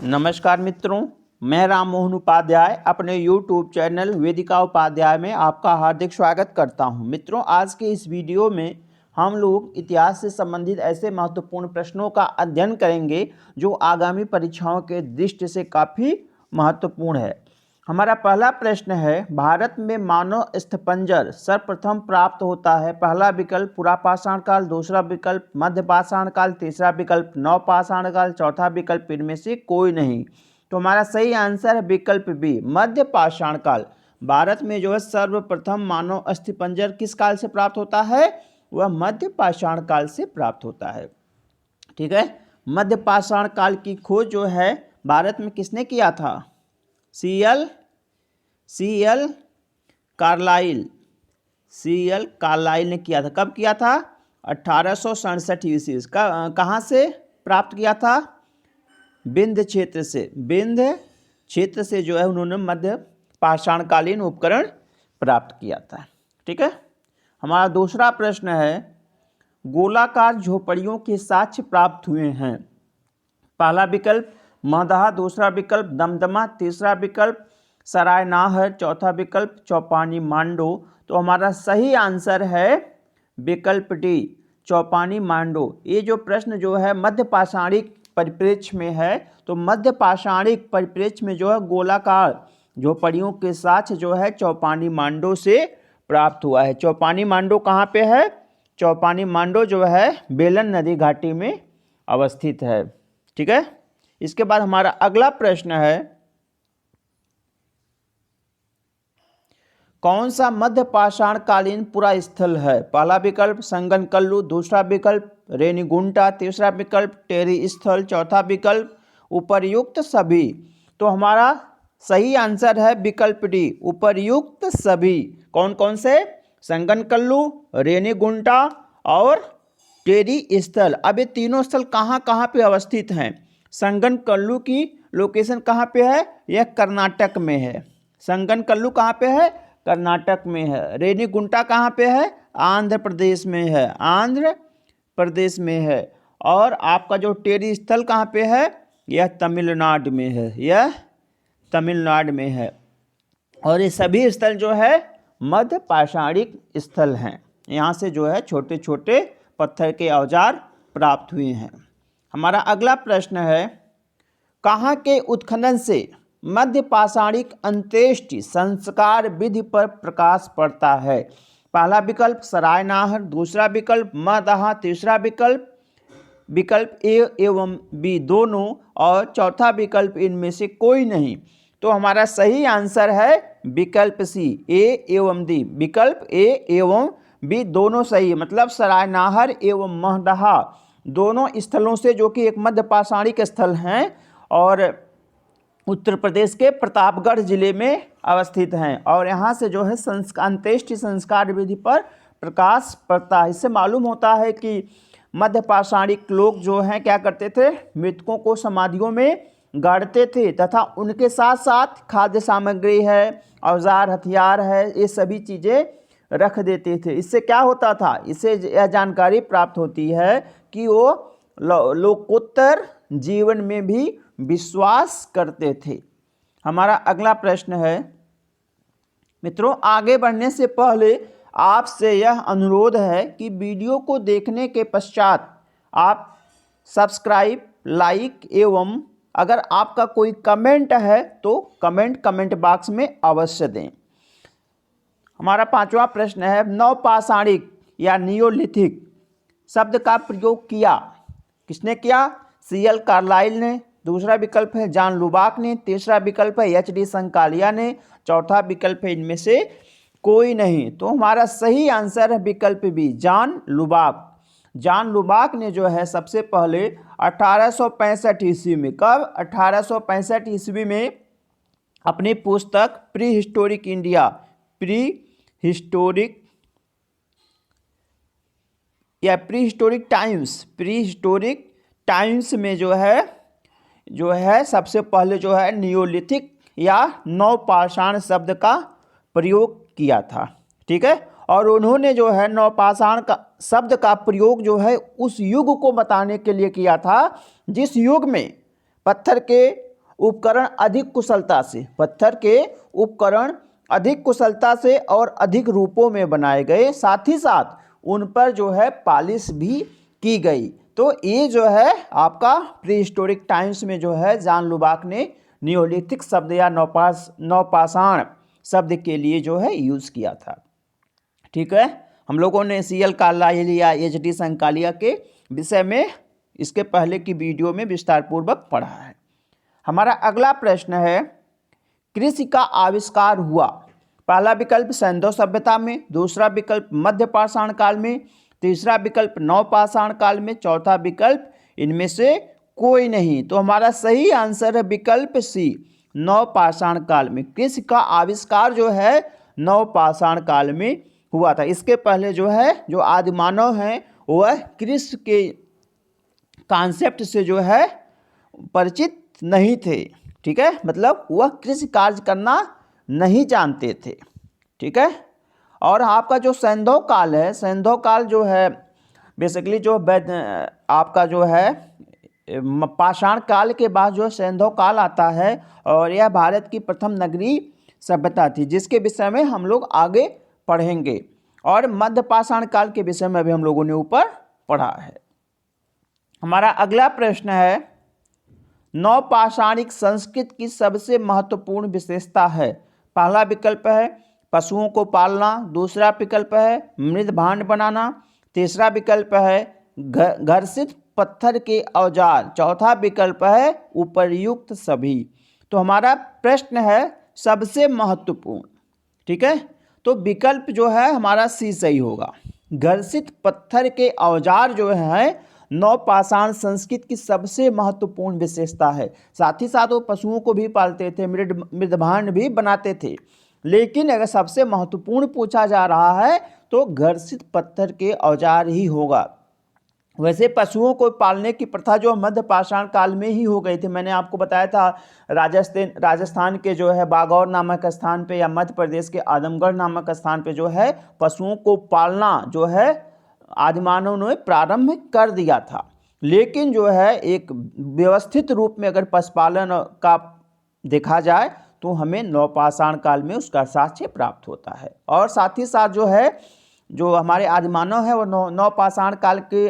नमस्कार मित्रों, मैं राम मोहन उपाध्याय अपने YouTube चैनल वेदिका उपाध्याय में आपका हार्दिक स्वागत करता हूं। मित्रों, आज के इस वीडियो में हम लोग इतिहास से संबंधित ऐसे महत्वपूर्ण प्रश्नों का अध्ययन करेंगे जो आगामी परीक्षाओं के दृष्टि से काफ़ी महत्वपूर्ण है। हमारा पहला प्रश्न है, भारत में मानव अस्थिपंजर सर्वप्रथम प्राप्त होता है। पहला विकल्प पुरापाषाण काल, दूसरा विकल्प मध्य पाषाण काल, तीसरा विकल्प नवपाषाण काल, चौथा विकल्प इनमें से कोई नहीं। तो हमारा सही आंसर है विकल्प बी, मध्य पाषाण काल। भारत में जो है सर्वप्रथम मानव अस्थिपंजर किस काल से प्राप्त होता है? वह मध्य पाषाण काल से प्राप्त होता है। ठीक है, मध्य पाषाण काल की खोज जो है भारत में किसने किया था? सी एल कार्लाइल ने किया था। कब किया था? 1867 ईस्वी। कहाँ से प्राप्त किया था? विंध्य क्षेत्र से। विंध्य क्षेत्र से जो है उन्होंने मध्य पाषाणकालीन उपकरण प्राप्त किया था। ठीक है, हमारा दूसरा प्रश्न है, गोलाकार झोपड़ियों के साक्ष्य प्राप्त हुए हैं। पहला विकल्प महदहा, दूसरा विकल्प दमदमा, तीसरा विकल्प सरायनाहर, चौथा विकल्प चौपानी मांडो। तो हमारा सही आंसर है विकल्प डी, चौपानी मांडो। ये जो प्रश्न जो है मध्य पाषाणिक परिप्रेक्ष्य में है, तो मध्य पाषाणिक परिप्रेक्ष्य में जो है गोलाकार झोपड़ियों के साक्ष्य जो है चौपानी मांडो से प्राप्त हुआ है। चौपानी मांडो कहाँ पे है? चौपानी मांडो जो है बेलन नदी घाटी में अवस्थित है। ठीक है, इसके बाद हमारा अगला प्रश्न है, कौन सा मध्य पाषाण कालीन पुरा स्थल है? पहला विकल्प संगनकल्लू, दूसरा विकल्प रेनीगुंटा, तीसरा विकल्प टेरी स्थल, चौथा विकल्प उपर्युक्त सभी। तो हमारा सही आंसर है विकल्प डी, उपर्युक्त सभी। कौन कौन से? संगनकल्लू, रेनीगुंटा और टेरी स्थल। अब ये तीनों स्थल कहाँ कहाँ पे अवस्थित हैं? संगनकल्लू की लोकेशन कहाँ पे है? यह कर्नाटक में है। संगनकल्लू कहाँ पे है? कर्नाटक में है। रेनीगुंटा कहाँ पे है? आंध्र प्रदेश में है। आंध्र प्रदेश में है। और आपका जो टेरी स्थल कहाँ पे है? यह तमिलनाडु में है। यह तमिलनाडु में है। और ये सभी स्थल जो है मध्य पाषाणिक स्थल हैं। यहाँ से जो है छोटे छोटे पत्थर के औजार प्राप्त हुए हैं। हमारा अगला प्रश्न है, कहाँ के उत्खनन से मध्य पाषाणिक अंत्येष्टि संस्कार विधि पर प्रकाश पड़ता है? पहला विकल्प सरायनाहर, दूसरा विकल्प महदहा, तीसरा विकल्प ए एवं बी दोनों, और चौथा विकल्प इनमें से कोई नहीं। तो हमारा सही आंसर है विकल्प सी, ए एवं डी। विकल्प ए एवं बी दोनों सही है। मतलब सरायनाहर एवं महदहा दोनों स्थलों से, जो कि एक मध्य पाषाणिक स्थल हैं और उत्तर प्रदेश के प्रतापगढ़ जिले में अवस्थित हैं, और यहाँ से जो है अंत्येष्टि संस्कार विधि पर प्रकाश पड़ता है। इससे मालूम होता है कि मध्य पाषाणिक लोग जो हैं क्या करते थे? मृतकों को समाधियों में गाड़ते थे तथा उनके साथ साथ खाद्य सामग्री है, औजार हथियार है, ये सभी चीज़ें रख देते थे। इससे क्या होता था? इससे यह जानकारी प्राप्त होती है कि वो लोकोत्तर जीवन में भी विश्वास करते थे। हमारा अगला प्रश्न है, मित्रों आगे बढ़ने से पहले आपसे यह अनुरोध है कि वीडियो को देखने के पश्चात आप सब्सक्राइब, लाइक एवं अगर आपका कोई कमेंट है तो कमेंट बॉक्स में अवश्य दें। हमारा पांचवा प्रश्न है, नवपाषाणिक या नियोलिथिक शब्द का प्रयोग किया किसने किया? सी.एल. कार्लाइल ने, दूसरा विकल्प है जॉन लुबाक ने, तीसरा विकल्प है एच.डी. संकालिया ने, चौथा विकल्प है इनमें से कोई नहीं। तो हमारा सही आंसर है विकल्प बी, जॉन लुबाक। जॉन लुबाक ने जो है सबसे पहले 1865 ईस्वी में, कब? 1865 ईस्वी में अपनी पुस्तक pre historic India, pre historic times में जो है सबसे पहले जो है नियोलिथिक या नवपाषाण शब्द का प्रयोग किया था। ठीक है, और उन्होंने जो है नवपाषाण का शब्द का प्रयोग जो है उस युग को बताने के लिए किया था जिस युग में पत्थर के उपकरण अधिक कुशलता से, पत्थर के उपकरण अधिक कुशलता से और अधिक रूपों में बनाए गए, साथ ही साथ उन पर जो है पॉलिश भी की गई। तो ये जो है आपका प्री हिस्टोरिक टाइम्स में जो है जॉन लुबाक ने नियोलिथिक शब्द या नवपाषाण शब्द के लिए जो है यूज़ किया था। ठीक है, हम लोगों ने CL कार्लाइल या HD संकालिया के विषय में इसके पहले की वीडियो में विस्तार पूर्वक पढ़ा है। हमारा अगला प्रश्न है, कृषि का आविष्कार हुआ। पहला विकल्प सिंधु सभ्यता में, दूसरा विकल्प मध्य पाषाण काल में, तीसरा विकल्प नवपाषाण काल में, चौथा विकल्प इनमें से कोई नहीं। तो हमारा सही आंसर है विकल्प सी, नवपाषाण काल में। कृषि का आविष्कार जो है नवपाषाण काल में हुआ था। इसके पहले जो है जो आदिमानव हैं वह कृषि के कॉन्सेप्ट से जो है परिचित नहीं थे। ठीक है, मतलब वह कृषि कार्य करना नहीं जानते थे। ठीक है, और आपका जो सिंधु काल है, सिंधु काल जो है बेसिकली जो आपका जो है पाषाण काल के बाद जो सिंधु काल आता है और यह भारत की प्रथम नगरीय सभ्यता थी, जिसके विषय में हम लोग आगे पढ़ेंगे। और मध्य पाषाण काल के विषय में भी हम लोगों ने ऊपर पढ़ा है। हमारा अगला प्रश्न है, नवपाषाणिक संस्कृति की सबसे महत्वपूर्ण विशेषता है। पहला विकल्प है पशुओं को पालना, दूसरा विकल्प है मृद भांड बनाना, तीसरा विकल्प है घर्षित पत्थर के औजार, चौथा विकल्प है उपर्युक्त सभी। तो हमारा प्रश्न है सबसे महत्वपूर्ण। ठीक है, तो विकल्प जो है हमारा सी सही होगा। घर्षित पत्थर के औजार जो है नवपाषाण संस्कृति की सबसे महत्वपूर्ण विशेषता है। साथ ही साथ वो पशुओं को भी पालते थे, मृदभांड भी बनाते थे, लेकिन अगर सबसे महत्वपूर्ण पूछा जा रहा है तो घर्षित पत्थर के औजार ही होगा। वैसे पशुओं को पालने की प्रथा जो मध्य पाषाण काल में ही हो गई थी। मैंने आपको बताया था राजस्थान के जो है बागौर नामक स्थान पे या मध्य प्रदेश के आदमगढ़ नामक स्थान पे जो है पशुओं को पालना जो है आदिमानव ने प्रारंभ कर दिया था। लेकिन जो है एक व्यवस्थित रूप में अगर पशुपालन का देखा जाए तो हमें नवपाषाण काल में उसका साक्ष्य प्राप्त होता है। और साथ ही साथ जो है जो हमारे आदिमानव है वो नवपाषाण काल के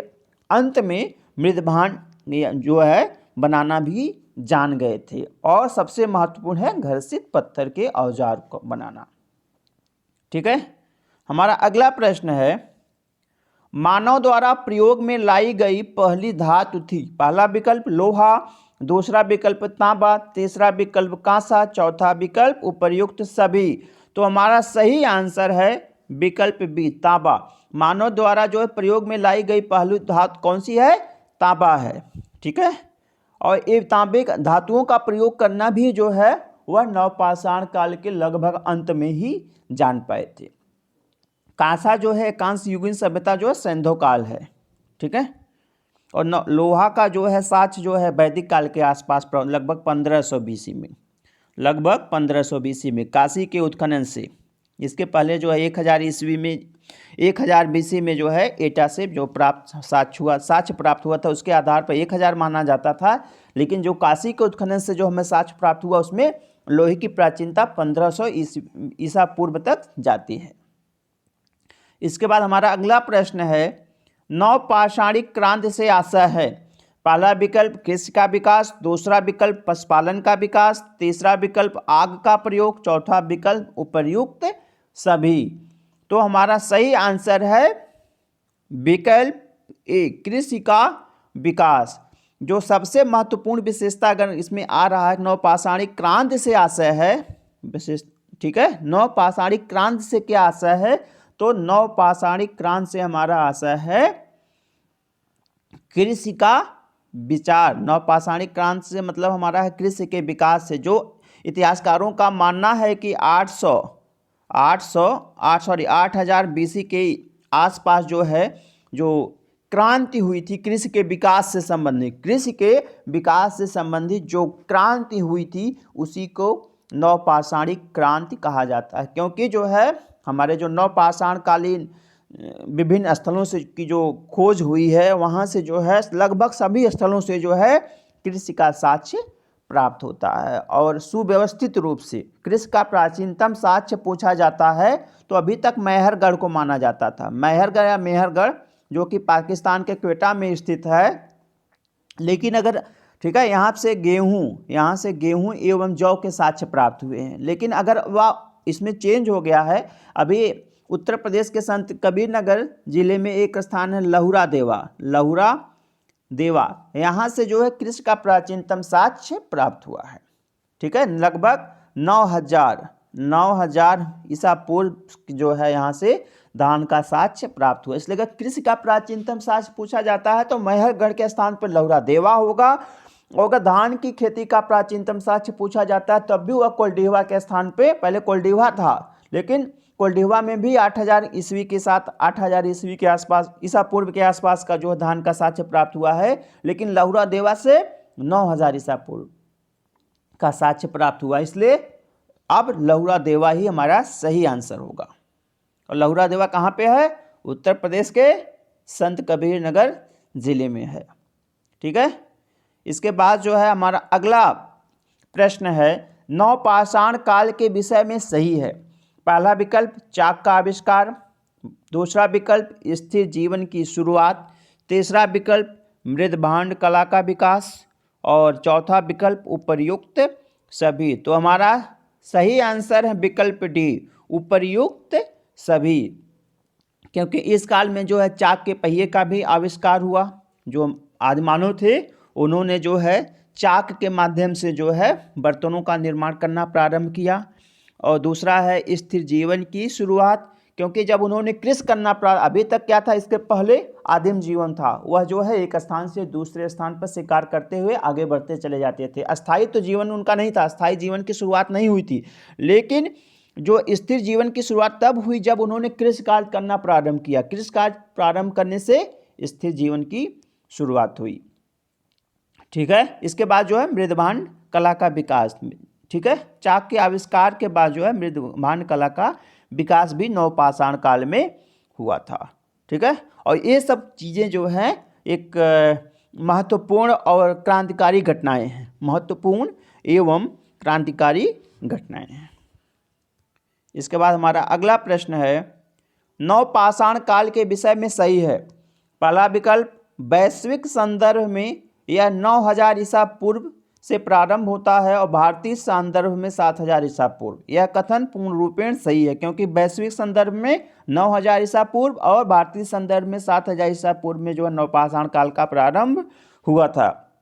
अंत में मृदभांड जो है बनाना भी जान गए थे। और सबसे महत्वपूर्ण है घर्षित पत्थर के औजार को बनाना। ठीक है, हमारा अगला प्रश्न है, मानव द्वारा प्रयोग में लाई गई पहली धातु थी। पहला विकल्प लोहा, दूसरा विकल्प तांबा, तीसरा विकल्प कांसा, चौथा विकल्प उपर्युक्त सभी। तो हमारा सही आंसर है विकल्प बी, तांबा। मानव द्वारा जो है प्रयोग में लाई गई पहली धातु कौन सी है? तांबा है। ठीक है, और ये तांबे धातुओं का प्रयोग करना भी जो है वह नवपाषाण काल के लगभग अंत में ही जान पाए थे। कांसा जो है कांस्य युगीन सभ्यता जो है सिंधु काल है। ठीक है, और लोहा का जो है साक्ष्य जो है वैदिक काल के आसपास लगभग 1500 BC में, लगभग 1500 BC में काशी के उत्खनन से। इसके पहले जो है 1000 ईस्वी में 1000 BC में जो है एटा से जो साक्ष्य प्राप्त हुआ था उसके आधार पर 1000 माना जाता था। लेकिन जो काशी के उत्खनन से जो हमें साक्ष्य प्राप्त हुआ उसमें लोहे की प्राचीनता 1500 ईसा पूर्व तक जाती है। इसके बाद हमारा अगला प्रश्न है, नवपाषाणिक क्रांति से आशय है। पहला विकल्प कृषि का विकास, दूसरा विकल्प पशुपालन का विकास, तीसरा विकल्प आग का प्रयोग, चौथा विकल्प उपर्युक्त सभी। तो हमारा सही आंसर है विकल्प ए, कृषि का विकास। जो सबसे महत्वपूर्ण विशेषता अगर इसमें आ रहा है नवपाषाणिक क्रांति से आशय है विशेष। ठीक है, नवपाषाणिक क्रांति से क्या आशय है? तो नवपाषाणिक क्रांति से हमारा आशय है कृषि का विचार। नवपाषाणिक क्रांति से मतलब हमारा है कृषि के विकास से। जो इतिहासकारों का मानना है कि 8000 BC के आसपास जो है जो क्रांति हुई थी कृषि के विकास से संबंधित, कृषि के विकास से संबंधित जो क्रांति हुई थी उसी को नवपाषाणिक क्रांति कहा जाता है। क्योंकि जो है हमारे जो नवपाषाण कालीन विभिन्न स्थलों से की जो खोज हुई है वहाँ से जो है लगभग सभी स्थलों से जो है कृषि का साक्ष्य प्राप्त होता है। और सुव्यवस्थित रूप से कृषि का प्राचीनतम साक्ष्य पूछा जाता है तो अभी तक मैहरगढ़ को माना जाता था। मैहरगढ़ या मेहरगढ़ जो कि पाकिस्तान के क्वेटा में स्थित है। लेकिन अगर ठीक है, यहाँ से गेहूँ एवं जौ के साक्ष्य प्राप्त हुए हैं। लेकिन अगर वह इसमें चेंज हो गया है। अभी उत्तर प्रदेश के संत कबीर नगर जिले में एक स्थान है लहुरा देवा, यहाँ से जो है कृषि का प्राचीनतम साक्ष्य प्राप्त हुआ है। ठीक है, लगभग 9000 ईसा पूर्व जो है यहाँ से धान का साक्ष्य प्राप्त हुआ। इसलिए अगर कृषि का प्राचीनतम साक्ष्य पूछा जाता है तो मैहरगढ़ के स्थान पर लहुरा देवा होगा। और अगर धान की खेती का प्राचीनतम साक्ष्य पूछा जाता है तब भी वह कोल्डिहवा के स्थान पे, पहले कोल्डिहवा था, लेकिन कोल्डिहवा में भी 8000 ईस्वी के साथ 8000 ईस्वी के आसपास, ईसा पूर्व के आसपास का जो धान का साक्ष्य प्राप्त हुआ है। लेकिन लहुरा देवा से 9000 ईसा पूर्व का साक्ष्य प्राप्त हुआ। इसलिए अब लहुरा देवा ही हमारा सही आंसर होगा। और लहुरा देवा कहाँ पे है? उत्तर प्रदेश के संत कबीर नगर जिले में है। ठीक है, इसके बाद जो है हमारा अगला प्रश्न है नवपाषाण काल के विषय में सही है। पहला विकल्प चाक का आविष्कार, दूसरा विकल्प स्थिर जीवन की शुरुआत, तीसरा विकल्प मृदभांड कला का विकास और चौथा विकल्प उपर्युक्त सभी। तो हमारा सही आंसर है विकल्प डी, उपर्युक्त सभी। क्योंकि इस काल में जो है चाक के पहिए का भी आविष्कार हुआ। जो आदिमानव थे उन्होंने जो है चाक के माध्यम से जो है बर्तनों का निर्माण करना प्रारंभ किया। और दूसरा है स्थिर जीवन की शुरुआत, क्योंकि जब उन्होंने कृषि करना अभी तक क्या था, इसके पहले आदिम जीवन था। वह जो है एक स्थान से दूसरे स्थान पर शिकार करते हुए आगे बढ़ते चले जाते थे। अस्थायी तो जीवन उनका नहीं था, अस्थायी जीवन की शुरुआत नहीं हुई थी। लेकिन जो स्थिर जीवन की शुरुआत तब हुई जब उन्होंने कृषि कार्य करना प्रारंभ किया। कृषि कार्य प्रारंभ करने से स्थिर जीवन की शुरुआत हुई। ठीक है, इसके बाद जो है मृदभांड कला का विकास। ठीक है, चाक के आविष्कार के बाद जो है मृदभांड कला का विकास भी नवपाषाण काल में हुआ था। ठीक है, और ये सब चीज़ें जो हैं एक महत्वपूर्ण और क्रांतिकारी घटनाएं हैं, महत्वपूर्ण एवं क्रांतिकारी घटनाएं हैं। इसके बाद हमारा अगला प्रश्न है नवपाषाण काल के विषय में सही है। पहला विकल्प वैश्विक संदर्भ में यह 9000 ईसा पूर्व से प्रारंभ होता है और भारतीय संदर्भ में 7000 ईसा पूर्व। यह कथन पूर्ण रूपेण सही है, क्योंकि वैश्विक संदर्भ में 9000 ईसा पूर्व और भारतीय संदर्भ में 7000 ईसा पूर्व में जो है नवपाषाण काल का प्रारंभ हुआ था।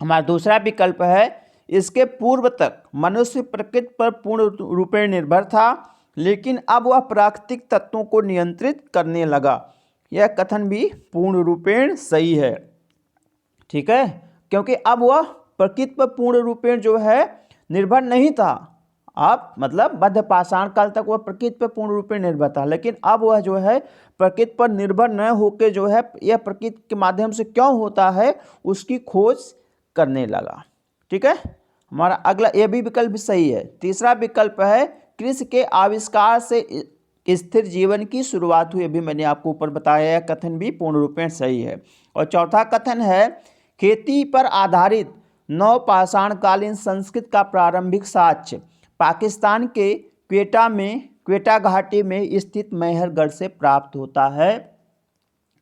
हमारा दूसरा विकल्प है इसके पूर्व तक मनुष्य प्रकृति पर पूर्ण रूपेण निर्भर था, लेकिन अब वह प्राकृतिक तत्वों को नियंत्रित करने लगा। यह कथन भी पूर्ण रूपेण सही है। ठीक है, क्योंकि अब वह प्रकृति पर पूर्ण रूपेण जो है निर्भर नहीं था। अब मतलब मध्यपाषाण काल तक वह प्रकृति पर पूर्ण रूपेण निर्भर था, लेकिन अब वह जो है प्रकृति पर निर्भर न होकर जो है यह प्रकृति के माध्यम से क्यों होता है उसकी खोज करने लगा। ठीक है, हमारा अगला यह भी विकल्प सही है। तीसरा विकल्प है कृषि के आविष्कार से स्थिर जीवन की शुरुआत हुई। अभी मैंने आपको ऊपर बताया, कथन भी पूर्ण रूपेण सही है। और चौथा कथन है खेती पर आधारित नवपाषाण कालीन संस्कृति का प्रारंभिक साक्ष्य पाकिस्तान के क्वेटा घाटी में स्थित मैहरगढ़ से प्राप्त होता है।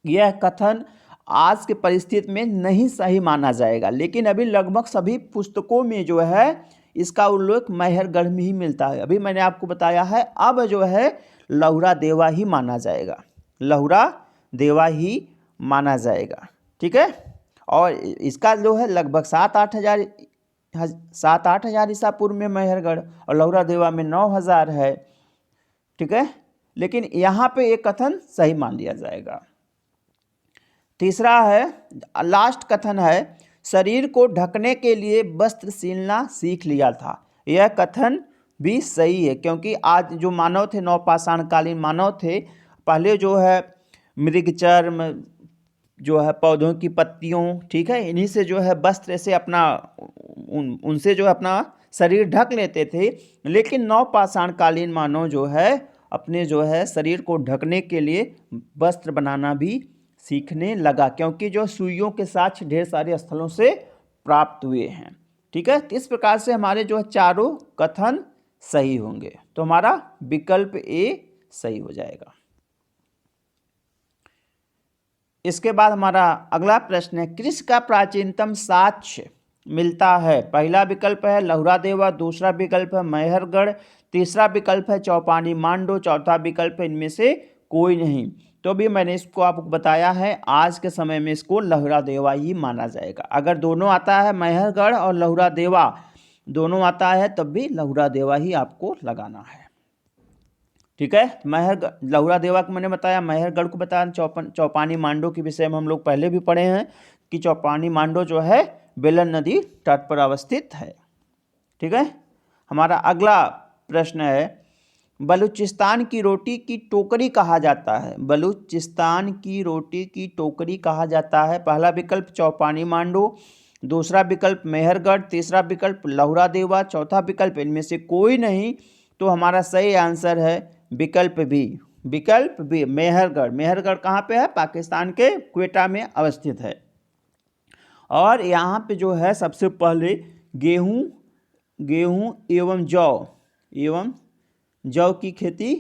यह कथन आज के परिस्थिति में नहीं सही माना जाएगा, लेकिन अभी लगभग सभी पुस्तकों में जो है इसका उल्लेख मैहरगढ़ में ही मिलता है। अभी मैंने आपको बताया है, अब जो है लहुरा देवा ही माना जाएगा, लहुरा देवा ही माना जाएगा। ठीक है, और इसका जो है लगभग 7-8 हज़ार ईसा पूर्व में मैहरगढ़ और लहुरा देवा में 9000 है। ठीक है, लेकिन यहाँ पे एक कथन सही मान लिया जाएगा। तीसरा है लास्ट कथन है शरीर को ढकने के लिए वस्त्र सिलना सीख लिया था। यह कथन भी सही है, क्योंकि आज जो मानव थे, नवपाषाण कालीन मानव थे, पहले जो है मृगचर्म जो है पौधों की पत्तियों, ठीक है, इन्हीं से जो है वस्त्र से अपना उनसे जो है अपना शरीर ढक लेते थे। लेकिन नवपाषाण कालीन मानव जो है अपने जो है शरीर को ढकने के लिए वस्त्र बनाना भी सीखने लगा, क्योंकि जो सुइयों के साक्ष्य ढेर सारे स्थलों से प्राप्त हुए हैं। ठीक है, तो इस प्रकार से हमारे जो है चारों कथन सही होंगे, तो हमारा विकल्प ए सही हो जाएगा। इसके बाद हमारा अगला प्रश्न है, कृषि का प्राचीनतम साक्ष्य मिलता है। पहला विकल्प है लहुरा देवा, दूसरा विकल्प है मैहरगढ़, तीसरा विकल्प है चौपानी मांडो, चौथा विकल्प है इनमें से कोई नहीं। तो भी मैंने इसको आपको बताया है, आज के समय में इसको लहुरा देवा ही माना जाएगा। अगर दोनों आता है, मैहरगढ़ और लहुरा देवा दोनों आता है, तब भी लहुरा देवा ही आपको लगाना है। ठीक है, लहुरा देवा को मैंने बताया, मैहरगढ़ को बताया, चौपानी मांडो के विषय में हम लोग पहले भी पढ़े हैं कि चौपानी मांडो जो है बेलन नदी तट पर अवस्थित है। ठीक है, हमारा अगला प्रश्न है, बलूचिस्तान की रोटी की टोकरी कहा जाता है। बलूचिस्तान की रोटी की टोकरी कहा जाता है। पहला विकल्प चौपानी मांडो, दूसरा विकल्प मैहरगढ़, तीसरा विकल्प लहुरा देवा, चौथा विकल्प इनमें से कोई नहीं। तो हमारा सही आंसर है विकल्प बी। विकल्प बी मैहरगढ़। मैहरगढ़ कहाँ पे है? पाकिस्तान के क्वेटा में अवस्थित है। और यहाँ पे जो है सबसे पहले गेहूँ एवं जौ की खेती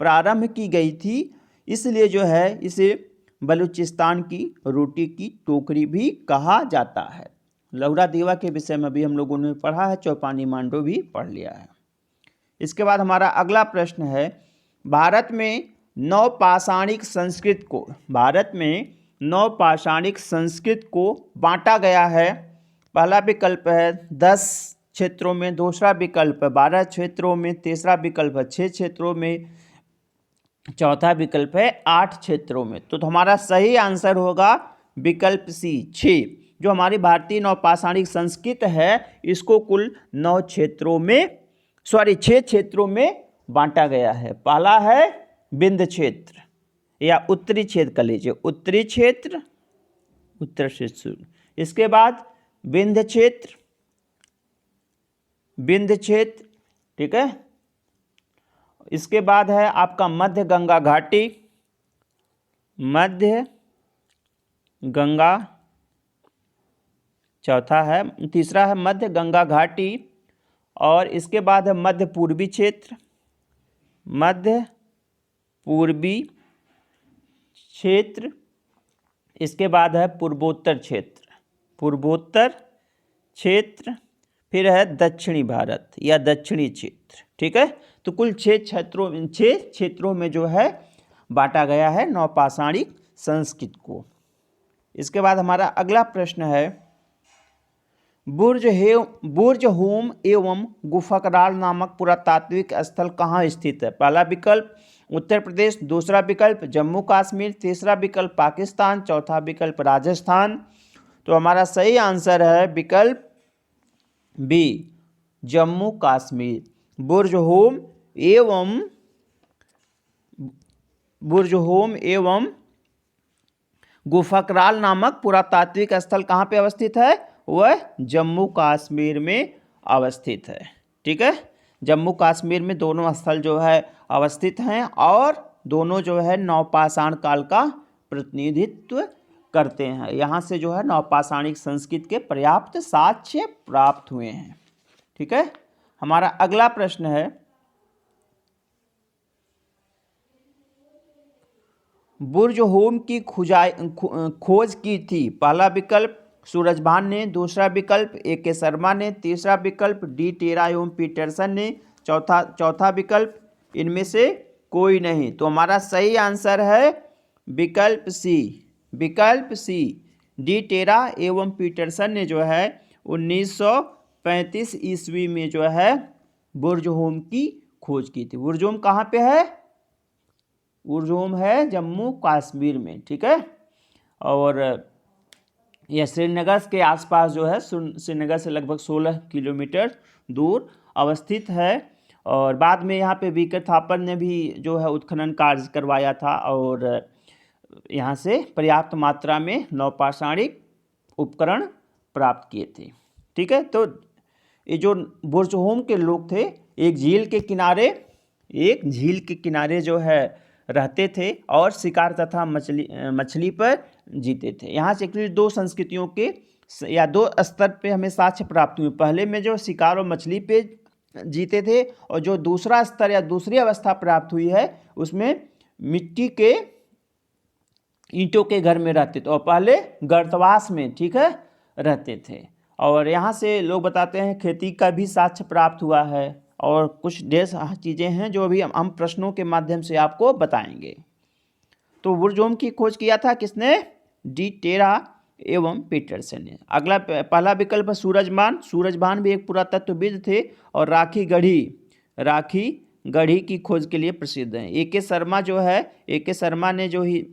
प्रारंभ की गई थी, इसलिए जो है इसे बलूचिस्तान की रोटी की टोकरी भी कहा जाता है। लहुरा देवा के विषय में भी हम लोगों ने पढ़ा है, चौपानी मांडो भी पढ़ लिया है। इसके बाद हमारा अगला प्रश्न है, भारत में नवपाषाणिक संस्कृत को बांटा गया है। पहला विकल्प है 10 क्षेत्रों में, दूसरा विकल्प है 12 क्षेत्रों में, तीसरा विकल्प है 6 क्षेत्रों में, चौथा विकल्प है 8 क्षेत्रों में। तो हमारा सही आंसर होगा विकल्प सी 6। जो हमारी भारतीय नवपाषाणिक संस्कृत है इसको कुल 6 क्षेत्रों में बांटा गया है। पहला है विंध्य क्षेत्र या उत्तरी क्षेत्र कह लीजिए, उत्तरी क्षेत्र, उत्तर क्षेत्र। इसके बाद विंध्य क्षेत्र, ठीक है। इसके बाद है आपका मध्य गंगा घाटी, मध्य गंगा, चौथा है, तीसरा है मध्य गंगा घाटी, और इसके बाद है मध्य पूर्वी क्षेत्र, मध्य पूर्वी क्षेत्र। इसके बाद है पूर्वोत्तर क्षेत्र, फिर है दक्षिणी भारत या दक्षिणी क्षेत्र। ठीक है, तो कुल 6 क्षेत्रों में जो है बांटा गया है नवपाषाणिक संस्कृत को। इसके बाद हमारा अगला प्रश्न है, बुर्ज होम एवं गुफकराल नामक पुरातात्विक स्थल कहाँ स्थित है? पहला विकल्प उत्तर प्रदेश, दूसरा विकल्प जम्मू कश्मीर, तीसरा विकल्प पाकिस्तान, चौथा विकल्प राजस्थान। तो हमारा सही आंसर है विकल्प बी जम्मू कश्मीर। बुर्ज होम एवं गुफकराल नामक पुरातात्विक स्थल कहाँ पे अवस्थित है? वह जम्मू कश्मीर में अवस्थित है। ठीक है, जम्मू कश्मीर में दोनों स्थल जो है अवस्थित हैं और दोनों जो है नवपाषाण काल का प्रतिनिधित्व करते हैं। यहाँ से जो है नवपाषाणिक संस्कृत के पर्याप्त साक्ष्य प्राप्त हुए हैं। ठीक है, हमारा अगला प्रश्न है, बुर्ज होम की खोज की थी। पहला विकल्प सूरजभान ने, दूसरा विकल्प A.K. शर्मा ने, तीसरा विकल्प D. टेरा एवं पीटरसन ने, चौथा विकल्प इनमें से कोई नहीं। तो हमारा सही आंसर है विकल्प सी D. टेरा एवं पीटरसन ने जो है 1935 ईस्वी में जो है बुर्ज होम की खोज की थी। बुर्ज होम कहाँ पे है? बुर्ज होम है जम्मू कश्मीर में। ठीक है, और यह श्रीनगर के आसपास जो है, श्रीनगर से लगभग 16 किलोमीटर दूर अवस्थित है। और बाद में यहाँ पे वी.के. थापर ने भी जो है उत्खनन कार्य करवाया था और यहाँ से पर्याप्त मात्रा में नवपाषाणिक उपकरण प्राप्त किए थे। ठीक है, तो ये जो बुर्ज होम के लोग थे एक झील के किनारे जो है रहते थे और शिकार तथा मछली पर जीते थे। यहाँ से एक्चुअली 2 संस्कृतियों के या दो स्तर पे हमें साक्ष्य प्राप्त हुए। पहले में जो शिकार और मछली पे जीते थे, और जो दूसरा स्तर या दूसरी अवस्था प्राप्त हुई है उसमें मिट्टी के ईंटों के घर में रहते थे, और पहले गर्तवास में, ठीक है, रहते थे। और यहाँ से लोग बताते हैं खेती का भी साक्ष्य प्राप्त हुआ है, और कुछ ढेर चीज़ें हैं जो अभी हम प्रश्नों के माध्यम से आपको बताएंगे। तो बुर्जोम की खोज किया था किसने? डी टेरा एवं पीटरसन ने। अगला पहला विकल्प है सूरजभान। सूरजभान भी एक पुरातत्वविद थे और राखी गढ़ी की खोज के लिए प्रसिद्ध हैं। ए के शर्मा जो है, ए के शर्मा ने जो ही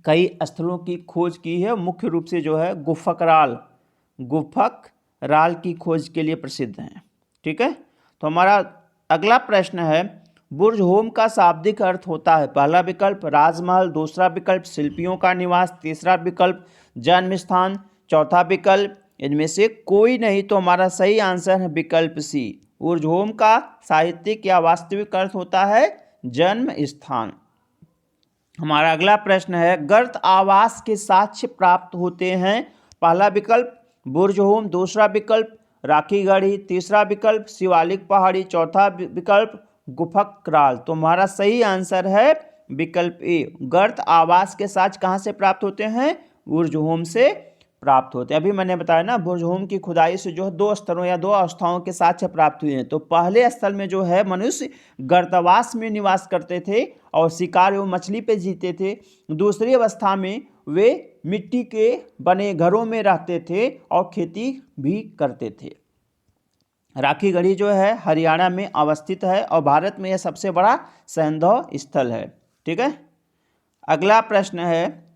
कई स्थलों की खोज की है, मुख्य रूप से जो है गुफक राल की खोज के लिए प्रसिद्ध हैं। ठीक है, तो हमारा अगला प्रश्न है बुर्ज होम का शाब्दिक अर्थ होता है। पहला विकल्प राजमहल, दूसरा विकल्प शिल्पियों का निवास, तीसरा विकल्प जन्म स्थान, चौथा विकल्प इनमें से कोई नहीं। तो हमारा सही आंसर है विकल्प सी। बुर्ज होम का साहित्यिक या वास्तविक अर्थ होता है जन्म स्थान। हमारा अगला प्रश्न है गर्त आवास के साक्ष्य प्राप्त होते हैं। पहला विकल्प बुर्ज होम, दूसरा विकल्प राखी गढ़ी, तीसरा विकल्प शिवालिक पहाड़ी, चौथा विकल्प गुफक राल। तो हमारा सही आंसर है विकल्प ए। गर्त आवास के साक्ष्य कहाँ से प्राप्त होते हैं? बुर्ज होम से प्राप्त होते हैं। अभी मैंने बताया ना, बुर्ज होम की खुदाई से जो है दो स्तरों या दो अवस्थाओं के साक्ष्य प्राप्त हुए हैं। तो पहले स्थल में जो है मनुष्य गर्तवास में निवास करते थे और शिकार एवं मछली पे जीते थे। दूसरी अवस्था में वे मिट्टी के बने घरों में रहते थे और खेती भी करते थे। राखी गढ़ी जो है हरियाणा में अवस्थित है और भारत में यह सबसे बड़ा सैंधव स्थल है। ठीक है, अगला प्रश्न है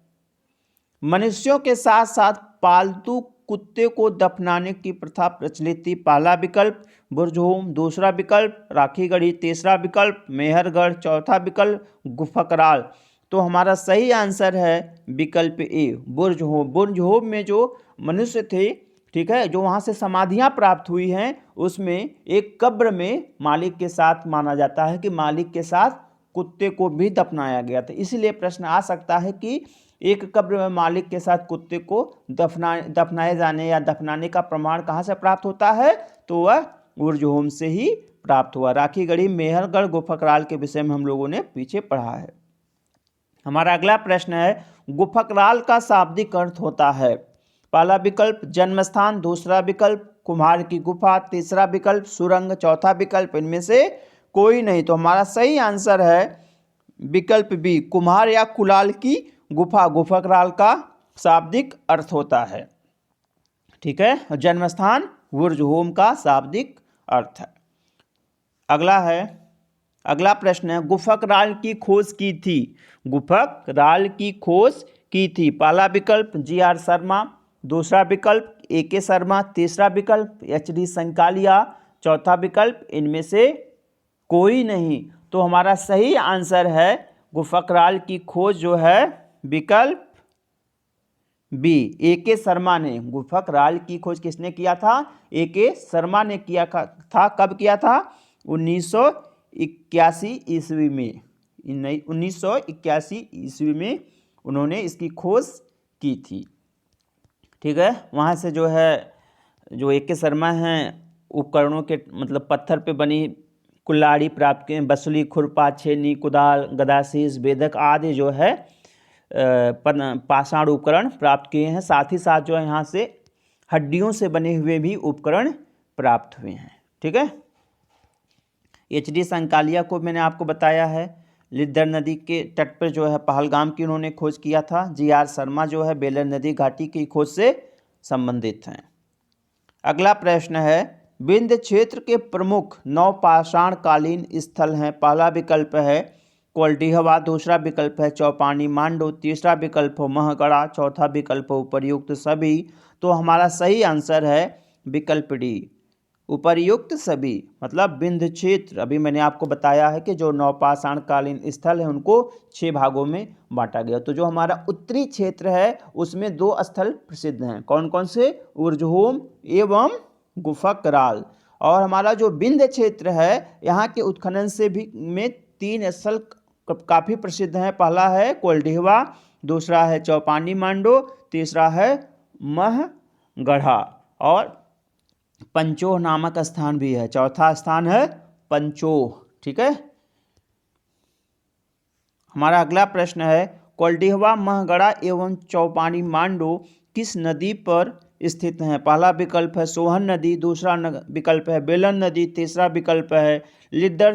मनुष्यों के साथ साथ पालतू कुत्ते को दफनाने की प्रथा प्रचलित थी। पहला विकल्प बुर्ज होम, दूसरा विकल्प राखी गढ़ी, तीसरा विकल्प मेहरगढ़, चौथा विकल्प गुफकराल। तो हमारा सही आंसर है विकल्प ए बुर्ज होम। बुर्ज होम में जो मनुष्य थे, ठीक है, जो वहाँ से समाधियाँ प्राप्त हुई हैं, उसमें एक कब्र में मालिक के साथ माना जाता है कि मालिक के साथ कुत्ते को भी दफनाया गया था। इसलिए प्रश्न आ सकता है कि एक कब्र में मालिक के साथ कुत्ते को दफनाए जाने या दफनाने का प्रमाण कहाँ से प्राप्त होता है? तो वह बुर्ज होम से ही प्राप्त हुआ। राखी गढ़ी, मेहरगढ़, गुफकराल के विषय में हम लोगों ने पीछे पढ़ा है। हमारा अगला प्रश्न है गुफकराल का शाब्दिक अर्थ होता है। पहला विकल्प जन्मस्थान, दूसरा विकल्प कुम्हार की गुफा, तीसरा विकल्प सुरंग, चौथा विकल्प इनमें से कोई नहीं। तो हमारा सही आंसर है विकल्प बी कुम्हार या कुलाल की गुफा। गुफकराल का शाब्दिक अर्थ होता है। ठीक है, जन्मस्थान बुर्ज होम का शाब्दिक अर्थ है। अगला प्रश्न है गुफकराल की खोज की थी। गुफकराल की खोज की थी। पहला विकल्प जी.आर. शर्मा, दूसरा विकल्प ए.के. शर्मा, तीसरा विकल्प एच.डी. संकालिया, चौथा विकल्प इनमें से कोई नहीं। तो हमारा सही आंसर है गुफकराल की खोज जो है विकल्प बी ए.के. शर्मा ने। गुफकराल की खोज किसने किया था? ए.के. शर्मा ने किया था। कब किया था? 1981 ईस्वी में। 1981 ईस्वी में उन्होंने इसकी खोज की थी। ठीक है, वहाँ से जो है जो ए.के. शर्मा हैं उपकरणों के मतलब पत्थर पे बनी कुल्हाड़ी प्राप्त किए, बसुली, खुरपा, छेनी, कुदाल, गदासीस, बेधक आदि जो है पाषाण उपकरण प्राप्त किए हैं। साथ ही साथ जो है यहाँ से हड्डियों से बने हुए भी उपकरण प्राप्त हुए हैं। ठीक है, एच.डी. संकालिया को मैंने आपको बताया है, लिद्दर नदी के तट पर जो है पहलगाम की उन्होंने खोज किया था। जी.आर. शर्मा जो है बेलर नदी घाटी की खोज से संबंधित हैं। अगला प्रश्न है विंध्य क्षेत्र के प्रमुख नवपाषाण कालीन स्थल हैं। पहला विकल्प है कोल्डिहवा, दूसरा विकल्प है चौपानी मांडू, तीसरा विकल्प हो महगढ़ा, चौथा विकल्प हो उपर्युक्त सभी। तो हमारा सही आंसर है विकल्प डी उपर्युक्त सभी। मतलब विंध्य क्षेत्र, अभी मैंने आपको बताया है कि जो नवपाषाण कालीन स्थल है उनको 6 भागों में बांटा गया। तो जो हमारा उत्तरी क्षेत्र है उसमें 2 स्थल प्रसिद्ध हैं। कौन कौन से? बुर्ज होम एवं गुफकराल। और हमारा जो विंध्य क्षेत्र है यहाँ के उत्खनन से भी में 3 स्थल काफ़ी प्रसिद्ध हैं। पहला है कोल्डिहवा, दूसरा है चौपानी मांडो, तीसरा है गढ़ा, और पंचोह नामक स्थान भी है। चौथा स्थान है पंचोह। ठीक है। हमारा अगला प्रश्न है कोल्डिहवा, महगढ़ा एवं चौपानी मांडो किस नदी पर स्थित हैं? पहला विकल्प है सोहन नदी, दूसरा विकल्प है बेलन नदी, तीसरा विकल्प है लिद्दर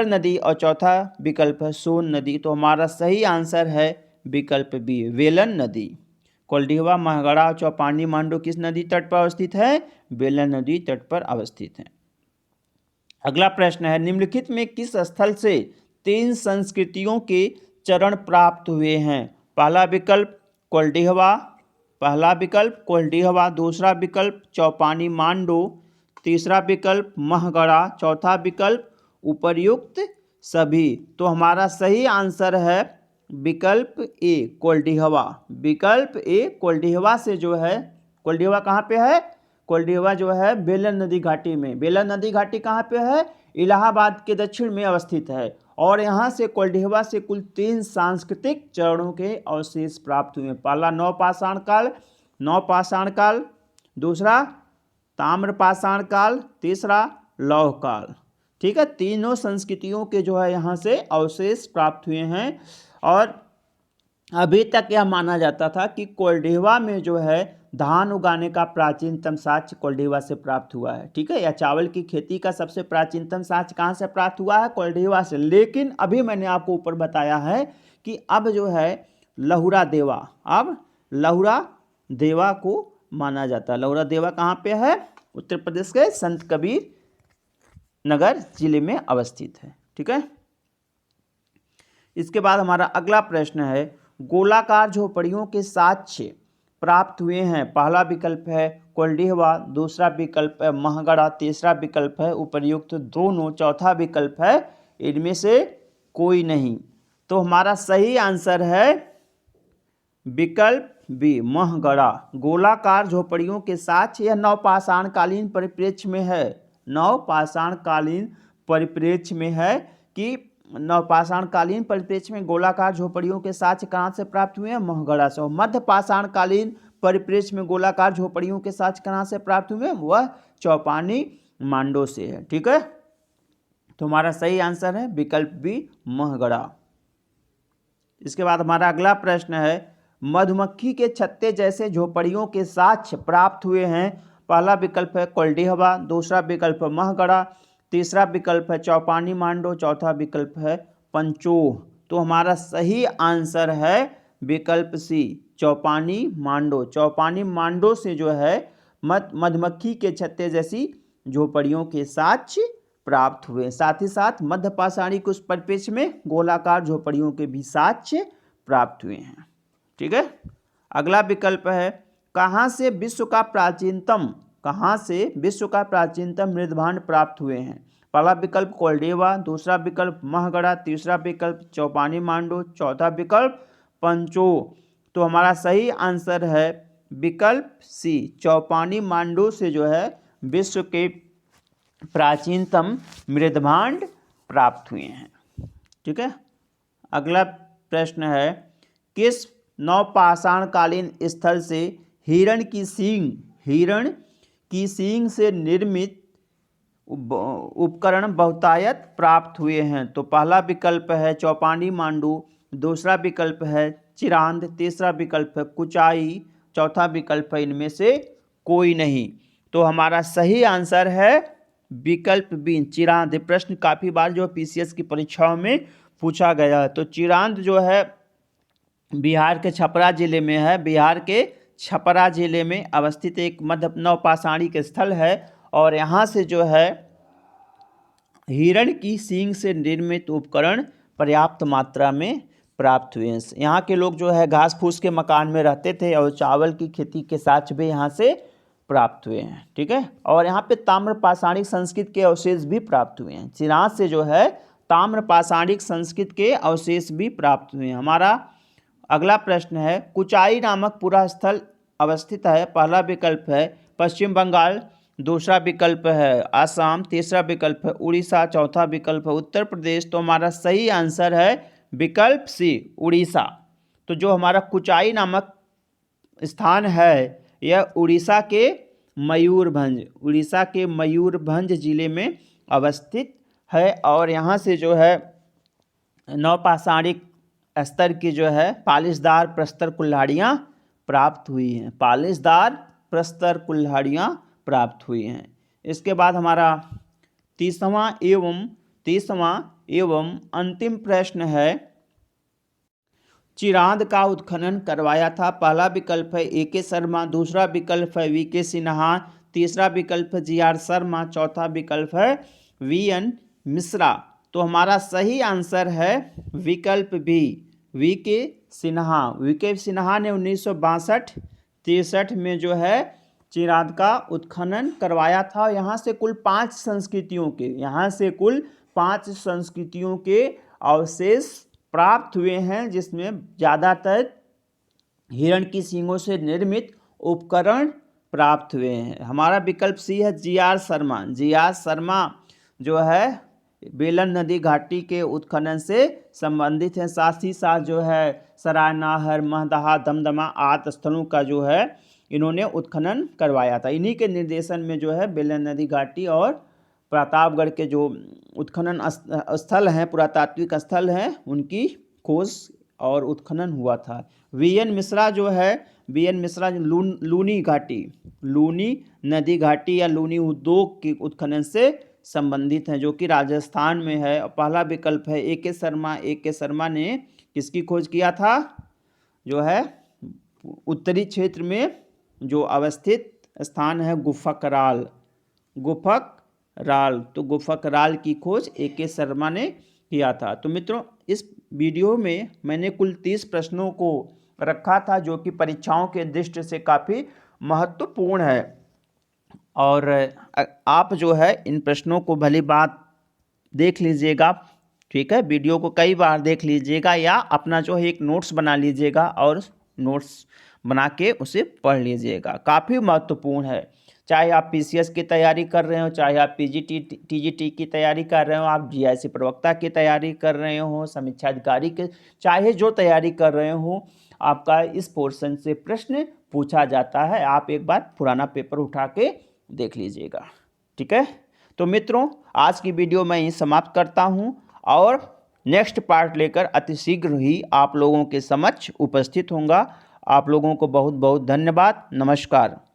नदी और चौथा विकल्प है सोन नदी। तो हमारा सही आंसर है विकल्प बी, वेलन नदी। कोल्डिहवा, महगढ़ा और चौपानी मांडो किस नदी तट पर अवस्थित है? बेलन नदी तट पर अवस्थित है। अगला प्रश्न है निम्नलिखित में किस स्थल से 3 संस्कृतियों के चरण प्राप्त हुए हैं? पहला विकल्प कोल्डिहवा, दूसरा विकल्प चौपानी मांडो, तीसरा विकल्प महगढ़ा, चौथा विकल्प उपर्युक्त सभी। तो हमारा सही आंसर है विकल्प ए, कोल्डिहवा। विकल्प ए, कोल्डिहवा से जो है, कोल्डिहवा कहाँ पे है? कोल्डिहवा जो है बेलन नदी घाटी में। बेलन नदी घाटी कहाँ पे है? इलाहाबाद के दक्षिण में अवस्थित है। और यहाँ से कोल्डिहवा से कुल 3 सांस्कृतिक चरणों के अवशेष प्राप्त हुए। पहला नवपाषाण काल, दूसरा ताम्रपाषाण काल, तीसरा लौह काल। ठीक है, तीनों संस्कृतियों के जो है यहाँ से अवशेष प्राप्त हुए हैं। और अभी तक यह माना जाता था कि कोल्डिहवा में जो है धान उगाने का प्राचीनतम साक्ष्य कोल्डिहवा से प्राप्त हुआ है। ठीक है, या चावल की खेती का सबसे प्राचीनतम साक्ष्य कहाँ से प्राप्त हुआ है? कोल्डिहवा से। लेकिन अभी मैंने आपको ऊपर बताया है कि अब जो है लहुरा देवा को माना जाता है। लहुरा देवा कहाँ पे है? उत्तर प्रदेश के संत कबीर नगर जिले में अवस्थित है। ठीक है। इसके बाद हमारा अगला प्रश्न है गोलाकार झोपड़ियों के साक्ष्य प्राप्त हुए हैं। पहला विकल्प है कोल्डिहवा, दूसरा विकल्प है महगढ़ा, तीसरा विकल्प है उपर्युक्त दोनों, चौथा विकल्प है इनमें से कोई नहीं। तो हमारा सही आंसर है विकल्प बी, महगढ़ा। गोलाकार झोपड़ियों के साक्ष्य यह नवपाषाणकालीन परिप्रेक्ष्य में है। नवपाषाणकालीन परिप्रेक्ष्य में है कि नवपाषाणकालीन परिप्रेक्ष्य में गोलाकार झोपड़ियों के साक्ष्य कहाँ से प्राप्त हुए हैं? महगढ़ा से। मध्य पाषाणकालीन परिप्रेक्ष्य में गोलाकार झोपड़ियों के साक्ष्य कहाँ से प्राप्त हुए हैं? वह चौपानी मांडो से है। ठीक है, तो हमारा सही आंसर है विकल्प बी, महगढ़ा। इसके बाद हमारा अगला प्रश्न है मधुमक्खी के छत्ते जैसे झोपड़ियों के साक्ष्य प्राप्त हुए हैं। पहला विकल्प है कोल्डिहवा, दूसरा विकल्प है महगढ़ा, तीसरा विकल्प है चौपानी मांडो, चौथा विकल्प है पंचोह। तो हमारा सही आंसर है विकल्प सी, चौपानी मांडो। चौपानी मांडो से जो है मधुमक्खी के छत्ते जैसी झोपड़ियों के साक्ष्य प्राप्त हुए। साथ ही साथ मध्य पाषाणिक उस परिप्रेक्ष्य में गोलाकार झोपड़ियों के भी साक्ष्य प्राप्त हुए हैं। ठीक है। अगला विकल्प है कहाँ से विश्व का प्राचीनतम मृदभांड प्राप्त हुए हैं। पहला विकल्प कोल्डिहवा, दूसरा विकल्प महगढ़ा, तीसरा विकल्प चौपानी मांडो, चौथा विकल्प पंचोह। तो हमारा सही आंसर है विकल्प सी, चौपानी मांडो से जो है विश्व के प्राचीनतम मृदभांड प्राप्त हुए हैं। ठीक है। अगला प्रश्न है किस नवपाषाणकालीन स्थल से हिरण की सींग से निर्मित उपकरण बहुतायत प्राप्त हुए हैं? तो पहला विकल्प है चौपानी मांडू, दूसरा विकल्प है चिरांद, तीसरा विकल्प है कुचाई, चौथा विकल्प है इनमें से कोई नहीं। तो हमारा सही आंसर है विकल्प बी, चिरांद। प्रश्न काफ़ी बार जो पीसीएस की परीक्षाओं में पूछा गया है। तो चिरांद जो है बिहार के छपरा जिले में है। बिहार के छपरा जिले में अवस्थित एक मध्य नवपाषाणिक स्थल है। और यहाँ से जो है हिरण की सींग से निर्मित उपकरण पर्याप्त मात्रा में प्राप्त हुए हैं। यहाँ के लोग जो है घास फूस के मकान में रहते थे और चावल की खेती के साक्ष्य भी यहाँ से प्राप्त हुए हैं। ठीक है। और यहाँ पे ताम्रपाषाणिक संस्कृति के अवशेष भी प्राप्त हुए हैं। चिरांद से जो है ताम्रपाषाणिक संस्कृति के अवशेष भी प्राप्त हुए हैं। हमारा अगला प्रश्न है कुचाई नामक पूरा स्थल अवस्थित है। पहला विकल्प है पश्चिम बंगाल, दूसरा विकल्प है आसाम, तीसरा विकल्प है उड़ीसा, चौथा विकल्प है उत्तर प्रदेश। तो हमारा सही आंसर है विकल्प सी, उड़ीसा। तो जो हमारा कुचाई नामक स्थान है यह उड़ीसा के मयूरभंज जिले में अवस्थित है और यहाँ से जो है नवपाषाणिक स्तर की जो है पालिशदार प्रस्तर कुल्हाड़ियाँ प्राप्त हुई हैं, पालिशदार प्रस्तर कुल्हाड़ियाँ प्राप्त हुई हैं। इसके बाद हमारा तीसवां एवं अंतिम प्रश्न है, चिरांद का उत्खनन करवाया था। पहला विकल्प है ए.के. शर्मा, दूसरा विकल्प है वी.के. सिन्हा, तीसरा विकल्प है जी.आर. शर्मा, चौथा विकल्प है वी.एन. मिश्रा। तो हमारा सही आंसर है विकल्प बी, वी.के. सिन्हा। वी.के. सिन्हा ने 1962-63 में जो है चिरांद का उत्खनन करवाया था। यहाँ से कुल 5 संस्कृतियों के अवशेष प्राप्त हुए हैं, जिसमें ज़्यादातर हिरण की सींगों से निर्मित उपकरण प्राप्त हुए हैं। हमारा विकल्प सी है जी.आर. शर्मा। जी.आर. शर्मा जो है बेलन नदी घाटी के उत्खनन से संबंधित हैं, साथ ही साथ जो है सरायनाहर, महदहा, दमदमा आदि स्थलों का जो है इन्होंने उत्खनन करवाया था। इन्हीं के निर्देशन में जो है बेलन नदी घाटी और प्रतापगढ़ के जो उत्खनन स्थल हैं, पुरातात्विक स्थल हैं, उनकी खोज और उत्खनन हुआ था। वी.एन. मिश्रा जो है, वी.एन. मिश्रा लूनी नदी घाटी या लूनी उद्योग के उत्खनन से संबंधित हैं, जो कि राजस्थान में है। पहला विकल्प है ए.के. शर्मा। ए.के. शर्मा ने किसकी खोज किया था? जो है उत्तरी क्षेत्र में जो अवस्थित स्थान है गुफकराल, तो गुफकराल की खोज ए.के. शर्मा ने किया था। तो मित्रों, इस वीडियो में मैंने कुल 30 प्रश्नों को रखा था, जो कि परीक्षाओं के दृष्टि से काफ़ी महत्वपूर्ण है। और आप जो है इन प्रश्नों को भली बात देख लीजिएगा, ठीक है। वीडियो को कई बार देख लीजिएगा या अपना जो है एक नोट्स बना लीजिएगा और नोट्स बना के उसे पढ़ लीजिएगा, काफ़ी महत्वपूर्ण है। चाहे आप पीसीएस की तैयारी कर रहे हो, चाहे आप टीजीटी की तैयारी कर रहे हो, आप जीआईसी प्रवक्ता की तैयारी कर रहे हो, समीक्षा अधिकारी के, चाहे जो तैयारी कर रहे हो, आपका इस पोर्शन से प्रश्न पूछा जाता है। आप एक बार पुराना पेपर उठा के देख लीजिएगा, ठीक है। तो मित्रों, आज की वीडियो मैं यहीं समाप्त करता हूं और नेक्स्ट पार्ट लेकर अतिशीघ्र ही आप लोगों के समक्ष उपस्थित होऊंगा। आप लोगों को बहुत बहुत धन्यवाद। नमस्कार।